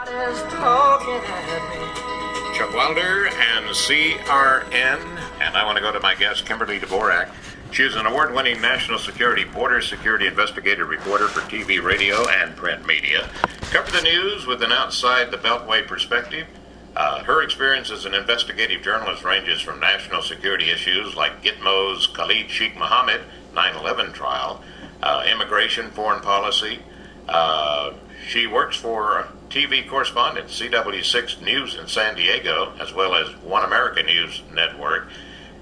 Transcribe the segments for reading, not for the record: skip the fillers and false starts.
is talking at me. Chuck Wilder and CRN, and I want to go to my guest, Kimberly Dvorak. She is an award-winning national security, border security investigative reporter for TV, radio, and print media. Cover the news with an outside-the-beltway perspective. Her experience as an investigative journalist ranges from national security issues like Gitmo's Khalid Sheikh Mohammed 9/11 trial, immigration, foreign policy. She works for TV correspondent CW6 News in San Diego, as well as One America News Network.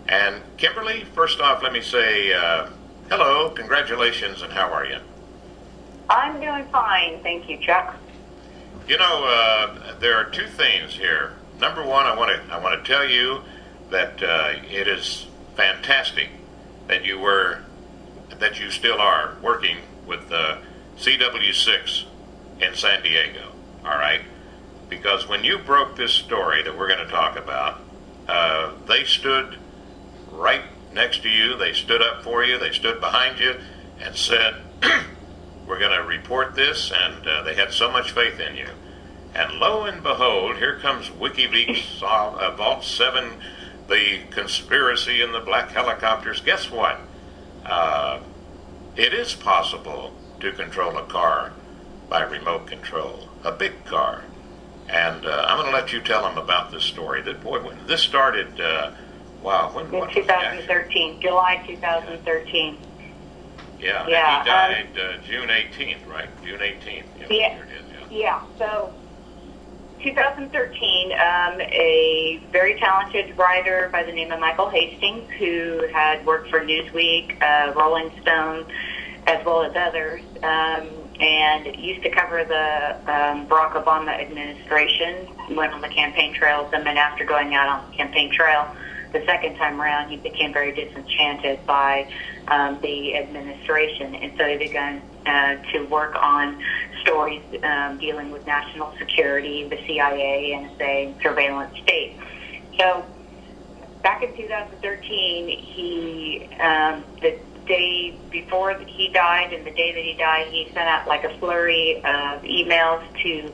And Kimberly, first off, let me say hello, congratulations, and how are you? I'm doing fine, thank you, Chuck. You know, there are two things here. Number one, I want to tell you that it is fantastic that you still are working with CW6 in San Diego. All right, because when you broke this story that we're going to talk about, they stood right next to you. They stood up for you. They stood behind you and said, we're going to report this, and they had so much faith in you. And lo and behold, here comes WikiLeaks, Vault 7, the conspiracy and the black helicopters. Guess what? It is possible to control a car by remote control, a big car. And I'm going to let you tell them about this story. That boy, when this started, when in 2013, July 2013. Yeah, and he died June 18th, right? June 18th. Yeah. So 2013, a very talented writer by the name of Michael Hastings, who had worked for Newsweek, Rolling Stone, as well as others, and used to cover the Barack Obama administration, went on the campaign trails, and then after going out on the campaign trail the second time around, he became very disenchanted by the administration, and so he began to work on stories dealing with national security, the CIA, NSA, surveillance state. So back in 2013, he the day before he died and the day that he died, he sent out like a flurry of emails to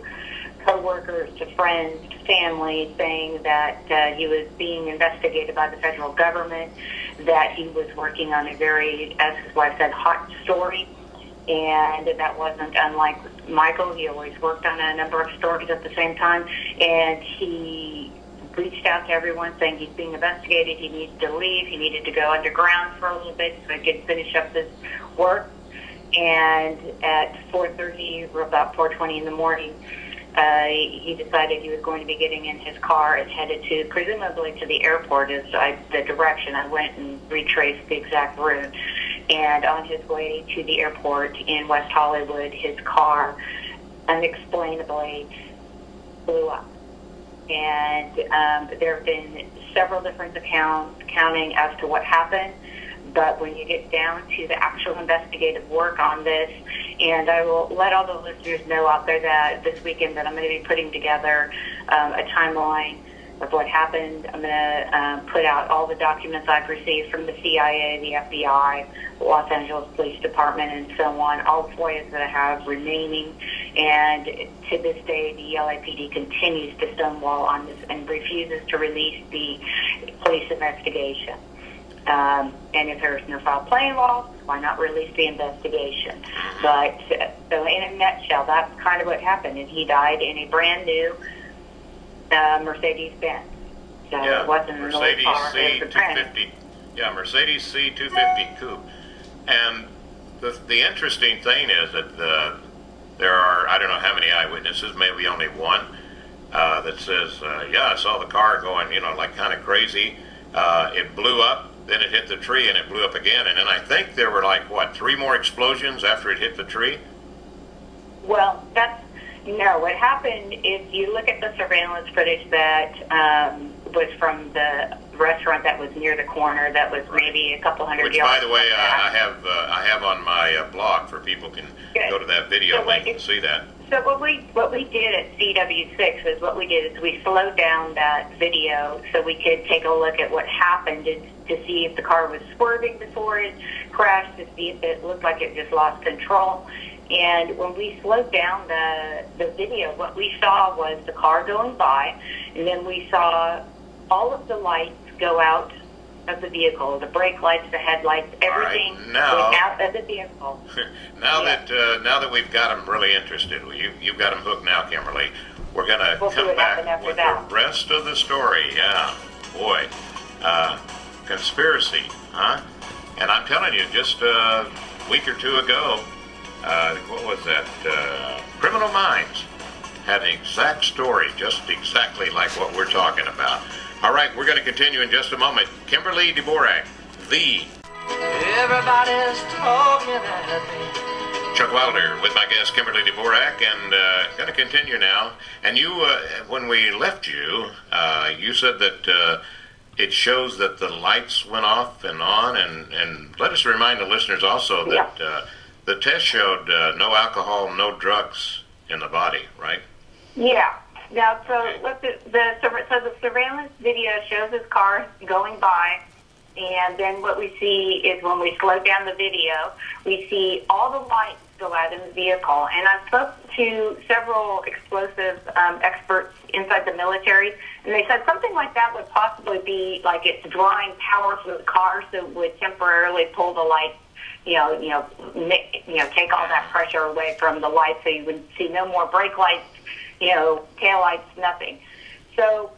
co-workers, to friends, to family, saying that he was being investigated by the federal government, that he was working on a very, as his wife said, hot story, and that wasn't unlike Michael. He always worked on a number of stories at the same time, and he reached out to everyone saying he's being investigated, he needs to leave, he needed to go underground for a little bit so he could finish up this work. And at 4:30 or about 4:20 in the morning, he decided he was going to be getting in his car and headed to, presumably to the airport, is the direction. I went and retraced the exact route. And on his way to the airport in West Hollywood, his car unexplainably blew up. And there have been several different accounts counting as to what happened. But when you get down to the actual investigative work on this, and I will let all the listeners know out there that this weekend that I'm going to be putting together a timeline of what happened. I'm going to put out all the documents I've received from the CIA, the FBI, the Los Angeles Police Department, and so on, all FOIAs that I have remaining. And to this day, the LAPD continues to stonewall on this and refuses to release the police investigation. And if there's no foul play involved, why not release the investigation? But so in a nutshell, that's kind of what happened. And he died in a brand new Mercedes-Benz. So it wasn't an old car. C250. Yeah, Mercedes C250 coupe. And the interesting thing is that there are, I don't know how many eyewitnesses, maybe only one, that says, I saw the car going, like kind of crazy. It blew up. Then it hit the tree, and it blew up again. And then I think there were, 3 more explosions after it hit the tree? Well, what happened is you look at the surveillance footage that was from the restaurant that was near the corner, that was maybe a couple hundred yards. Which, by the way, I have on my blog for people can go to that video link and see that. So what we did at CW6 is we slowed down that video so we could take a look at what happened to see if the car was swerving before it crashed, to see if it looked like it just lost control. And when we slowed down the video, what we saw was the car going by, and then we saw all of the lights go out of the vehicle, the brake lights, the headlights, everything went out of the vehicle. Now that we've got them really interested, you've got them hooked now, Kimberly. We're going to come back with the rest of the story. Yeah, boy, conspiracy, huh? And I'm telling you, just a week or two ago, what was that? Criminal Minds had an exact story, just exactly like what we're talking about. All right, we're going to continue in just a moment. Kimberly Dvorak, the Everybody's talking at me. Chuck Wilder with my guest Kimberly Dvorak, and going to continue now. And you, when we left you, you said that it shows that the lights went off and on, and let us remind the listeners also that the test showed no alcohol, no drugs in the body, right? Yeah. Now, the surveillance video shows his car going by, and then what we see is when we slow down the video, we see all the lights go out in the vehicle. And I spoke to several explosive experts inside the military, and they said something like that would possibly be like it's drawing power from the car, so it would temporarily pull the lights. Take all that pressure away from the lights, so you would see no more brake lights, tail lights, nothing. So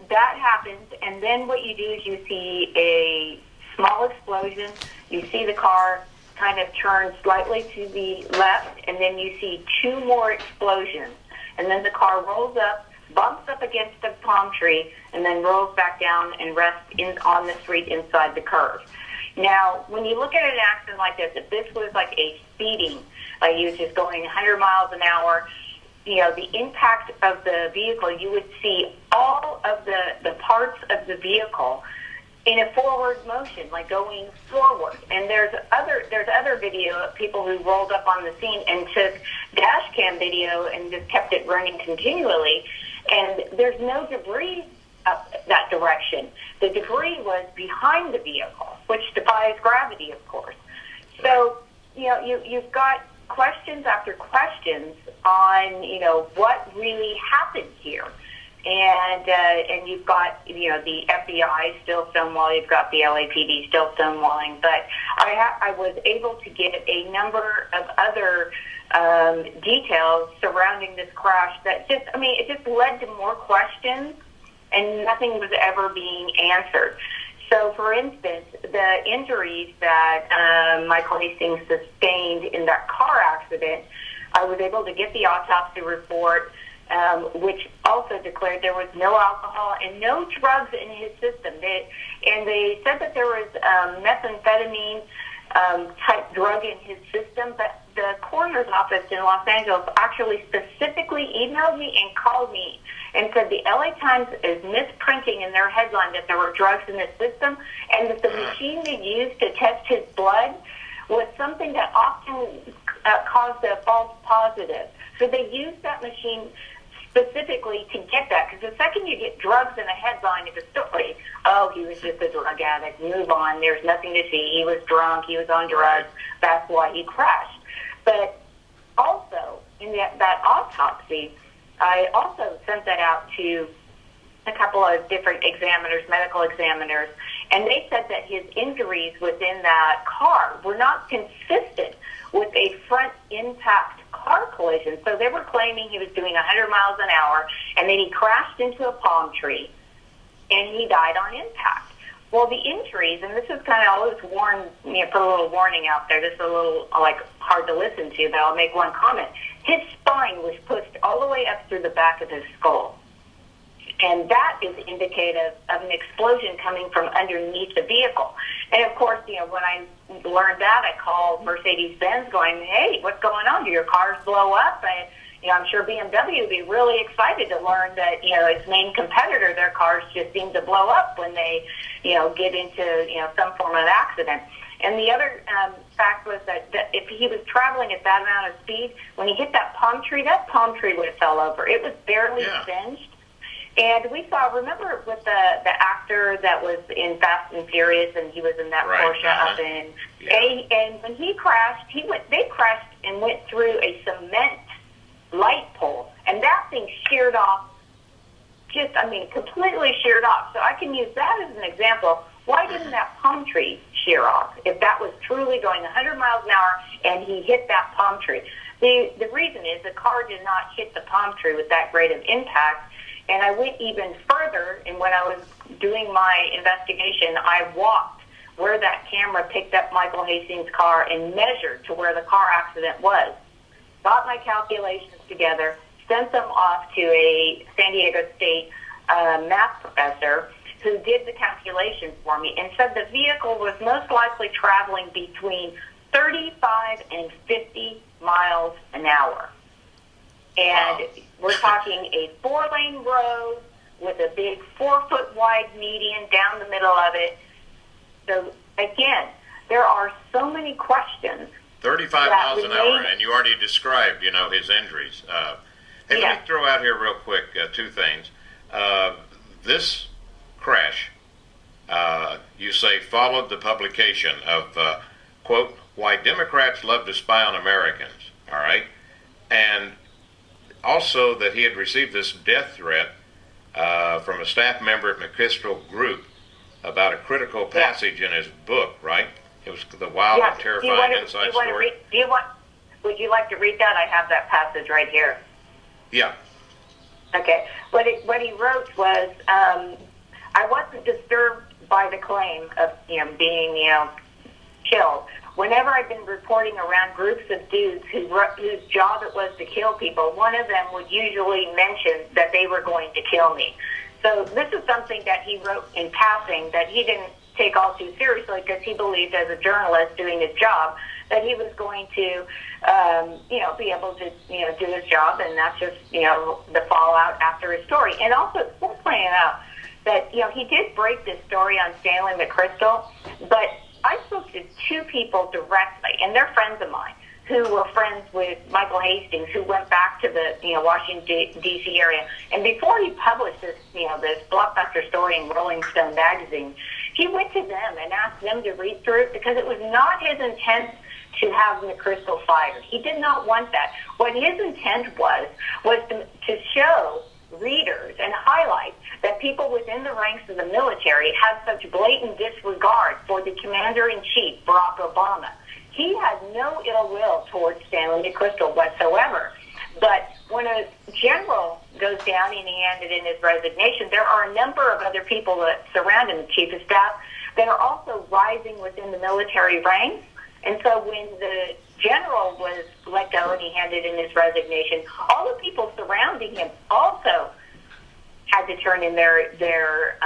that happens, and then what you do is you see a small explosion. You see the car kind of turn slightly to the left, and then you see two more explosions. And then the car rolls up, bumps up against a palm tree, and then rolls back down and rests on the street inside the curve. Now, when you look at an accident like this, if this was like a speeding, like you was just going 100 miles an hour, the impact of the vehicle, you would see all of the parts of the vehicle in a forward motion, like going forward. And there's other video of people who rolled up on the scene and took dash cam video and just kept it running continually. And there's no debris up that direction. The debris was behind the vehicle, which defies gravity, of course. So, you've got questions after questions on, what really happened here. And you've got, the FBI still stonewalling, you've got the LAPD still stonewalling, but I was able to get a number of other details surrounding this crash that it just led to more questions, and nothing was ever being answered. So, for instance, the injuries that Michael Hastings sustained in that car accident, I was able to get the autopsy report, which also declared there was no alcohol and no drugs in his system. They said that there was methamphetamine type drug in his system, but the coroner's office in Los Angeles actually specifically emailed me and called me and said the LA Times is misprinting in their headline that there were drugs in his system, and that the machine they used to test his blood was something that often caused a false positive. So they used that machine specifically to get that, because the second you get drugs in a headline of a story, he was just a drug addict, move on, there's nothing to see, he was drunk, he was on drugs, that's why he crashed. But also, in that autopsy, I also sent that out to a couple of different examiners, medical examiners, and they said that his injuries within that car were not consistent with a front impact car collision. So they were claiming he was doing 100 miles an hour, and then he crashed into a palm tree, and he died on impact. Well, the injuries, and this is kind of always put a little warning out there. This is a little hard to listen to, but I'll make one comment. His spine was pushed all the way up through the back of his skull. And that is indicative of an explosion coming from underneath the vehicle. And of course, when I learned that, I called Mercedes-Benz going, hey, what's going on? Do your cars blow up? I'm sure BMW would be really excited to learn that, its main competitor, their cars just seem to blow up when they, get into, some form of accident. And the other fact was that if he was traveling at that amount of speed, when he hit that palm tree would have fell over. It was barely singed. And we saw, remember with the actor that was in Fast and Furious, and he was in that Porsche up in, and when he crashed, they crashed and went through a cement light pole, and that thing sheared off, completely sheared off. So I can use that as an example. Why didn't that palm tree shear off if that was truly going 100 miles an hour and he hit that palm tree? The reason is the car did not hit the palm tree with that great of impact. And I went even further, and when I was doing my investigation, I walked where that camera picked up Michael Hastings' car and measured to where the car accident was. Got my calculations together, sent them off to a San Diego State math professor who did the calculations for me and said the vehicle was most likely traveling between 35 and 50 miles an hour. And we're talking a 4-lane road with a big 4-foot wide median down the middle of it. So, again, there are so many questions. 35 miles an hour, and you already described, his injuries. Hey, let me throw out here real quick two things. This crash, you say, followed the publication of, quote, Why Democrats Love to Spy on Americans, all right? And also that he had received this death threat from a staff member at McChrystal Group about a critical passage in his book, right? It was the wild and terrifying inside story. Would you like to read that? I have that passage right here. Yeah. Okay. What he wrote was, I wasn't disturbed by the claim of being killed. Whenever I've been reporting around groups of dudes whose job it was to kill people, one of them would usually mention that they were going to kill me. So this is something that he wrote in passing that he didn't take all too seriously because he believed as a journalist doing his job that he was going to, be able to, do his job, and that's just, the fallout after his story. And also, it's worth pointing out that, he did break this story on Stanley McChrystal, but I spoke to two people directly, and they're friends of mine, who were friends with Michael Hastings, who went back to the Washington D.C. area. And before he published this this blockbuster story in Rolling Stone magazine, he went to them and asked them to read through it because it was not his intent to have McChrystal fired. He did not want that. What his intent was to show readers and highlight that people within the ranks of the military had such blatant disregard for the commander-in-chief, Barack Obama. He had no ill will towards Stanley McChrystal whatsoever. But when a general goes down and he handed in his resignation, there are a number of other people that surround him, the chief of staff, that are also rising within the military ranks. And so when the general was let go and he handed in his resignation, all the people surrounding him also had to turn in their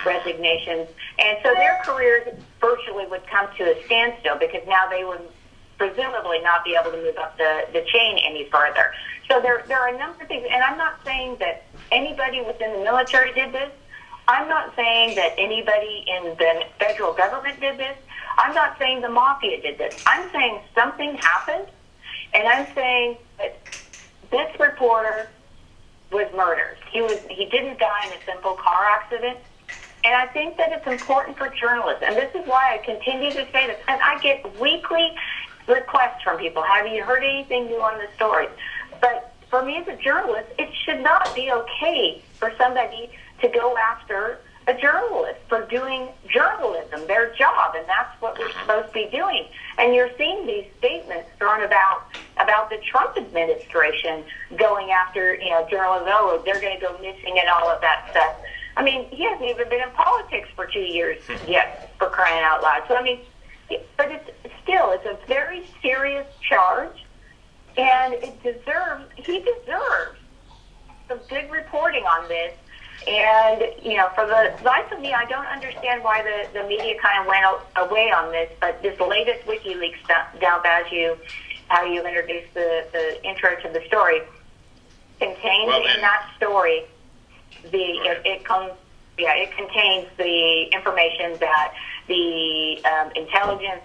resignations. And so their careers virtually would come to a standstill because now they would presumably not be able to move up the chain any further. So there are a number of things, and I'm not saying that anybody within the military did this. I'm not saying that anybody in the federal government did this. I'm not saying the mafia did this. I'm saying something happened, and I'm saying that this reporter was murdered. He didn't die in a simple car accident. And I think that it's important for journalists, and this is why I continue to say this, and I get weekly requests from people, have you heard anything new on this story? But for me as a journalist, it should not be okay for somebody to go after a journalist for doing journalism, their job, and that's what we're supposed to be doing. And you're seeing these statements thrown about the Trump administration going after, journalists, oh, they're going to go missing and all of that stuff. I mean, he hasn't even been in politics for 2 years yet, for crying out loud. So, I mean, but it's a very serious charge, and he deserves some good reporting on this. And, for the life of me, I don't understand why the media kind of went away on this, but this latest WikiLeaks dump, how you introduced the intro to the story, contains in that story it contains the information that the intelligence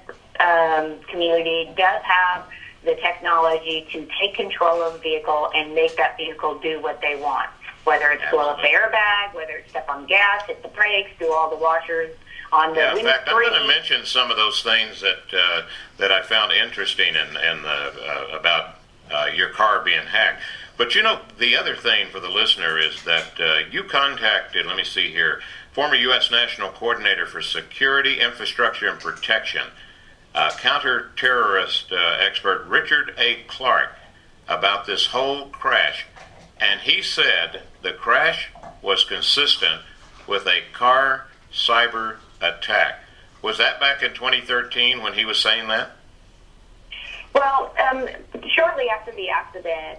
community does have the technology to take control of the vehicle and make that vehicle do what they want. Whether it's blow up the airbag, whether it's step on gas, hit the brakes, do all the washers on the Yeah, in fact, I'm windscreen. going to mention some of those things that I found interesting about your car being hacked. But you know, the other thing for the listener is that you contacted, let me see here, former U.S. National Coordinator for Security, Infrastructure, and Protection, counter-terrorist expert Richard A. Clark, about this whole crash. And he said the crash was consistent with a car cyber attack. Was that back in 2013 when he was saying that? Well, shortly after the accident,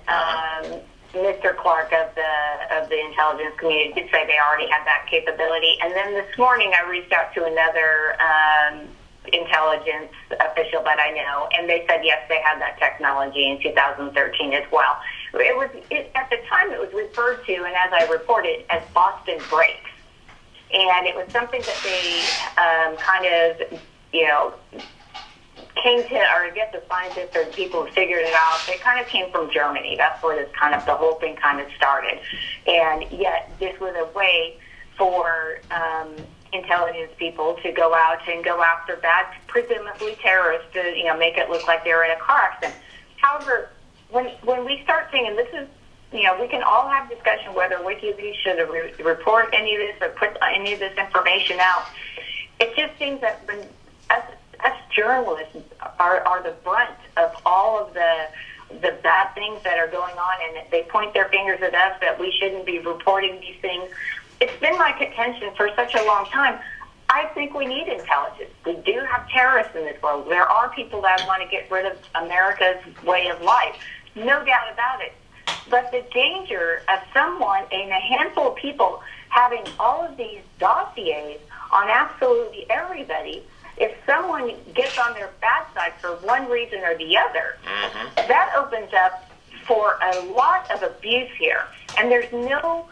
Mr. Clark of the intelligence community did say they already had that capability. And then this morning I reached out to another intelligence official that I know, and they said yes, they had that technology in 2013 as well. At the time it was referred to, and as I reported, as Boston Breaks. And it was something that they kind of, came to, or I guess the scientists or the people who figured it out, they kind of came from Germany. That's where this kind of, the whole thing kind of started. And yet this was a way for intelligence people to go out and go after bad, presumably terrorists, to make it look like they were in a car accident. However, when we start seeing, and this is, we can all have discussion whether WikiLeaks should report any of this or put any of this information out. It just seems that when us journalists are the brunt of all of the bad things that are going on, and they point their fingers at us that we shouldn't be reporting these things. It's been my contention for such a long time. I think we need intelligence. We do have terrorists in this world. There are people that want to get rid of America's way of life. No doubt about it. But the danger of someone and a handful of people having all of these dossiers on absolutely everybody, if someone gets on their bad side for one reason or the other, that opens up for a lot of abuse here. And there's no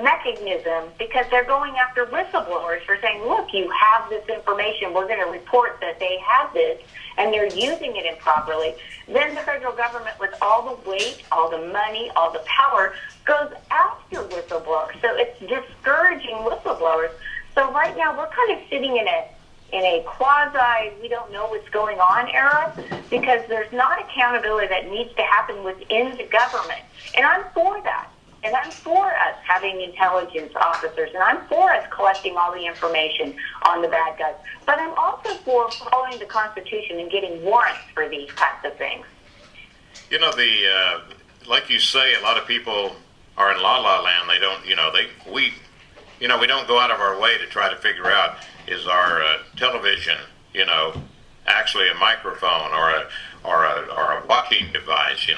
mechanism, because they're going after whistleblowers for saying, look, you have this information, we're going to report that they have this, and they're using it improperly. Then the federal government, with all the weight, all the money, all the power, goes after whistleblowers. So it's discouraging whistleblowers. So right now we're kind of sitting in a quasi, we don't know what's going on era, because there's not accountability that needs to happen within the government. And I'm for that. And I'm for us having intelligence officers, and I'm for us collecting all the information on the bad guys. But I'm also for following the Constitution and getting warrants for these types of things. Like you say, a lot of people are in la-la land. They don't, we don't go out of our way to try to figure out, is our television, actually a microphone or a watching device,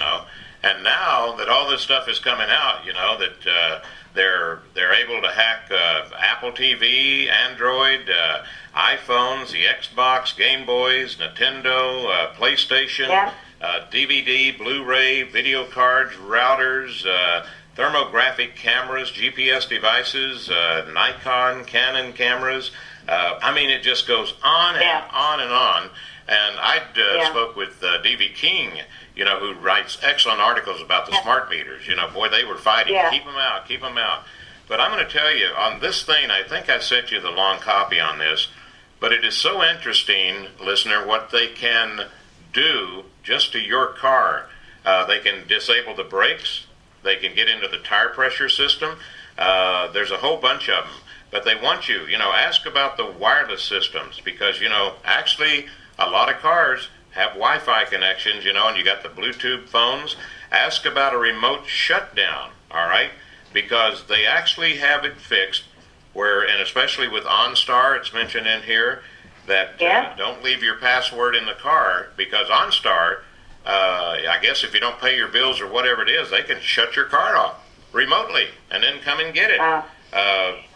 And now that all this stuff is coming out, that they're able to hack Apple TV, Android, iPhones, the Xbox, Game Boys, Nintendo, PlayStation, DVD, Blu-ray, video cards, routers, thermographic cameras, GPS devices, Nikon, Canon cameras. It just goes on and on and on. And I spoke with D.V. King, who writes excellent articles about the smart meters. Boy, they were fighting. Keep them out, keep them out. But I'm going to tell you, on this thing, I think I sent you the long copy on this, but it is so interesting, listener, what they can do just to your car. They can disable the brakes. They can get into the tire pressure system. There's a whole bunch of them. But they want you, ask about the wireless systems, because, actually a lot of cars have Wi-Fi connections, and you got the Bluetooth phones. Ask about a remote shutdown, all right? Because they actually have it fixed where, and especially with OnStar, it's mentioned in here, that don't leave your password in the car, because OnStar, I guess if you don't pay your bills or whatever it is, they can shut your car off remotely and then come and get it.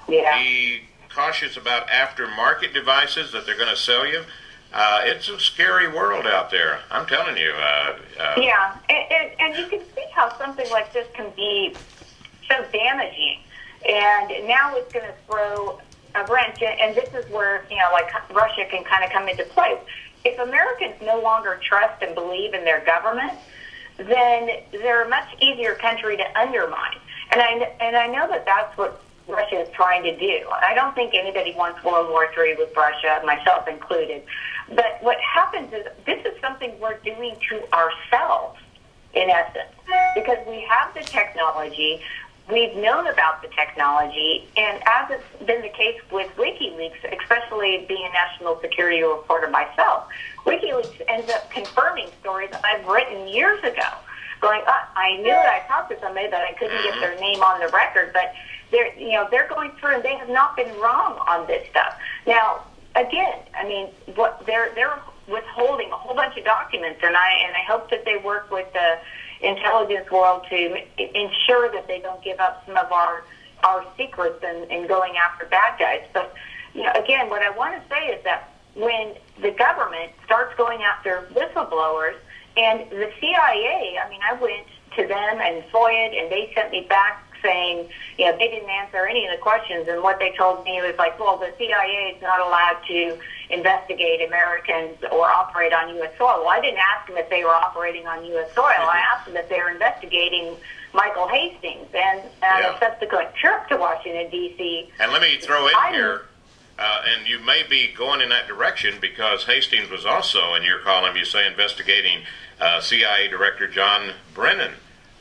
Be cautious about aftermarket devices that they're going to sell you. It's a scary world out there. I'm telling you. And you can see how something like this can be so damaging. And now it's going to throw a wrench. And this is where, Russia can kind of come into play. If Americans no longer trust and believe in their government, then they're a much easier country to undermine. And I know that that's what Russia is trying to do. I don't think anybody wants World War III with Russia, myself included. But what happens is this is something we're doing to ourselves, in essence, because we have the technology. We've known about the technology, and as it's been the case with WikiLeaks, especially being a national security reporter myself, WikiLeaks ends up confirming stories that I've written years ago. Going, I knew that I talked to somebody, but I couldn't get their name on the record. But they're going through, and they have not been wrong on this stuff. Now, again, I mean, what they're withholding a whole bunch of documents, and I hope that they work with the intelligence world to ensure that they don't give up some of our secrets and going after bad guys. But again, what I want to say is that when the government starts going after whistleblowers, and the CIA, I mean, I went to them and FOIA'd, and they sent me back saying, they didn't answer any of the questions, and what they told me was like, well, the CIA is not allowed to investigate Americans or operate on U.S. soil. Well, I didn't ask them if they were operating on U.S. soil. I asked them if they were investigating Michael Hastings and a subsequent trip to Washington, D.C. And let me throw in here, and you may be going in that direction because Hastings was also, in your column, you say, investigating CIA Director John Brennan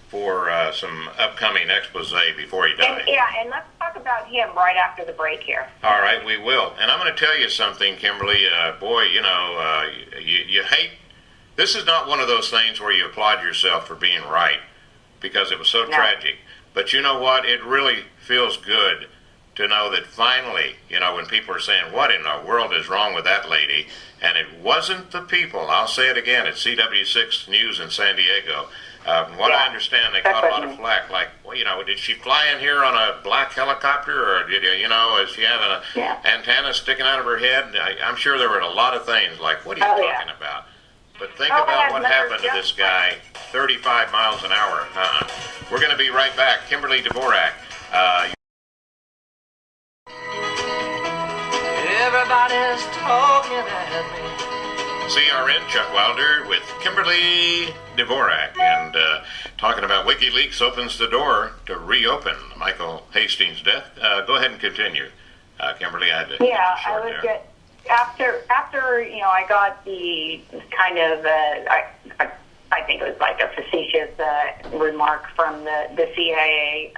for some upcoming expose before he died. And let's talk about him right after the break here. All right, we will. And I'm going to tell you something, Kimberly. Boy, you hate... This is not one of those things where you applaud yourself for being right because it was so tragic. But you know what? It really feels good to know that finally, when people are saying, what in the world is wrong with that lady? And it wasn't the people. I'll say it again. It's CW6 News in San Diego. What I understand, they caught a lot of flack. Like, well, did she fly in here on a black helicopter, or did is she having an antenna sticking out of her head? I'm sure there were a lot of things like, what are you talking about? But think about what happened to this guy, 35 miles an hour. We're going to be right back. Kimberly Dvorak. Everybody's talking at me. CRN Chuck Wilder with Kimberly Dvorak, and talking about WikiLeaks opens the door to reopen Michael Hastings' death. Go ahead and continue, Kimberly. I had to I was just after I got the kind of I think it was like a facetious remark from the CIA.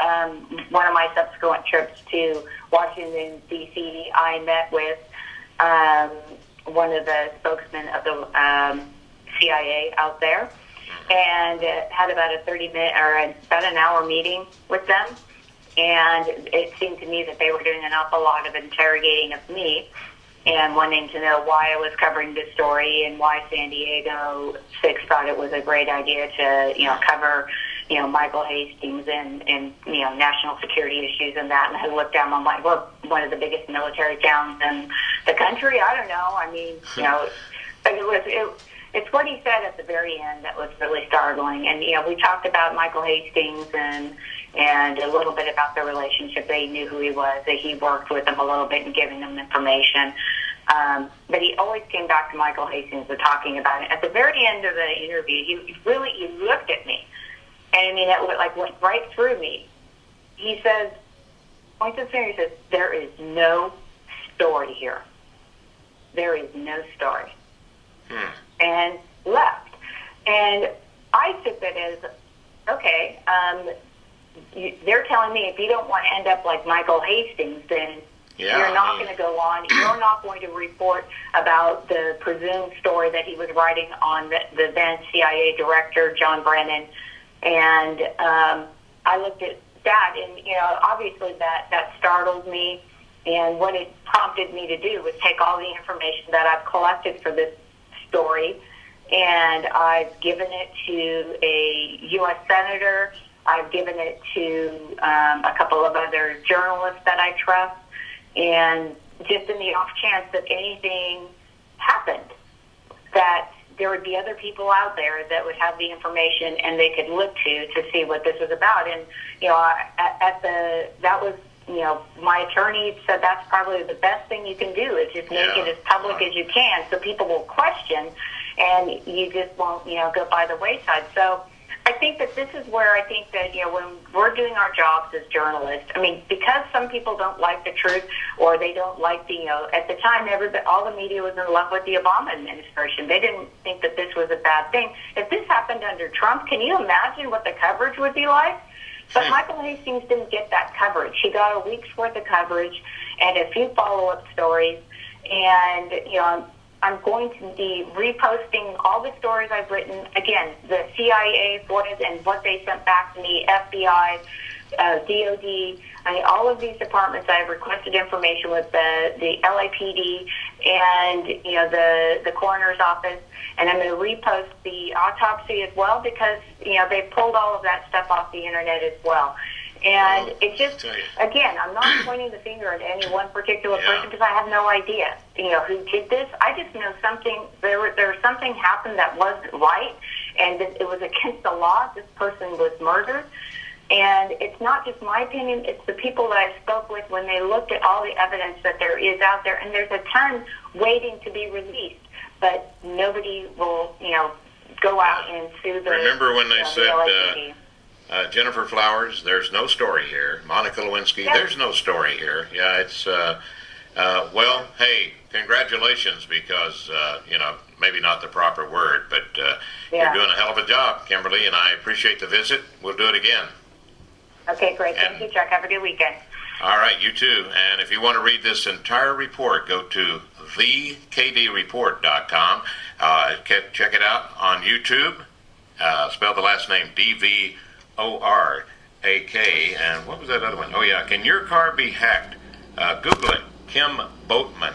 One of my subsequent trips to Washington, D.C., I met with one of the spokesmen of the CIA out there, and had about a 30-minute or about an hour meeting with them. And it seemed to me that they were doing an awful lot of interrogating of me and wanting to know why I was covering this story and why San Diego 6 thought it was a great idea to, cover, Michael Hastings and national security issues and that. And I looked down, I'm like, we're one of the biggest military towns in the country. I don't know. I mean, but it's what he said at the very end that was really startling. And, we talked about Michael Hastings and a little bit about their relationship. They knew who he was, that he worked with them a little bit and giving them information. But he always came back to Michael Hastings and talking about it. At the very end of the interview, he looked at me. And I mean, it went right through me. He says, points his finger, he says, there is no story here. There is no story. And left. And I took that as, okay, they're telling me if you don't want to end up like Michael Hastings, then you're not going to go on. You're not going to report about the presumed story that he was writing on the then CIA director, John Brennan. And I looked at that, and, obviously that startled me. And what it prompted me to do was take all the information that I've collected for this story, and I've given it to a U.S. senator. I've given it to a couple of other journalists that I trust, and just in the off chance that anything happened, that there would be other people out there that would have the information and they could look to see what this was about. And, that was, my attorney said that's probably the best thing you can do is just make it as public as you can so people will question and you just won't, go by the wayside. So I think that this is where I think that, when we're doing our jobs as journalists, I mean, because some people don't like the truth or they don't like at the time, all the media was in love with the Obama administration. They didn't think that this was a bad thing. If this happened under Trump, can you imagine what the coverage would be like? But Michael Hastings didn't get that coverage. He got a week's worth of coverage and a few follow-up stories. And, I'm going to be reposting all the stories I've written. Again, the CIA, FOIAs, and what they sent back to me, FBI, DOD, all of these departments. I have requested information with the LAPD and the coroner's office, and I'm going to repost the autopsy as well because they pulled all of that stuff off the internet as well. And it's just, again, I'm not pointing the finger at any one particular person because I have no idea, who did this. I just know there was something happened that wasn't right, and it was against the law. This person was murdered. And it's not just my opinion, it's the people that I spoke with when they looked at all the evidence that there is out there, and there's a ton waiting to be released, but nobody will, go out and sue the Remember when they said... LAPD. Jennifer Flowers, there's no story here. Monica Lewinsky, there's no story here. Yeah, it's, well, hey, congratulations because, maybe not the proper word, but you're doing a hell of a job, Kimberly, and I appreciate the visit. We'll do it again. Okay, great. Thank you, Chuck. Have a good weekend. All right, you too. And if you want to read this entire report, go to thekdreport.com. Check it out on YouTube. Spell the last name DVORAK. And what was that other one? Oh, yeah. Can your car be hacked? Google it. Kim Boatman, Boatman.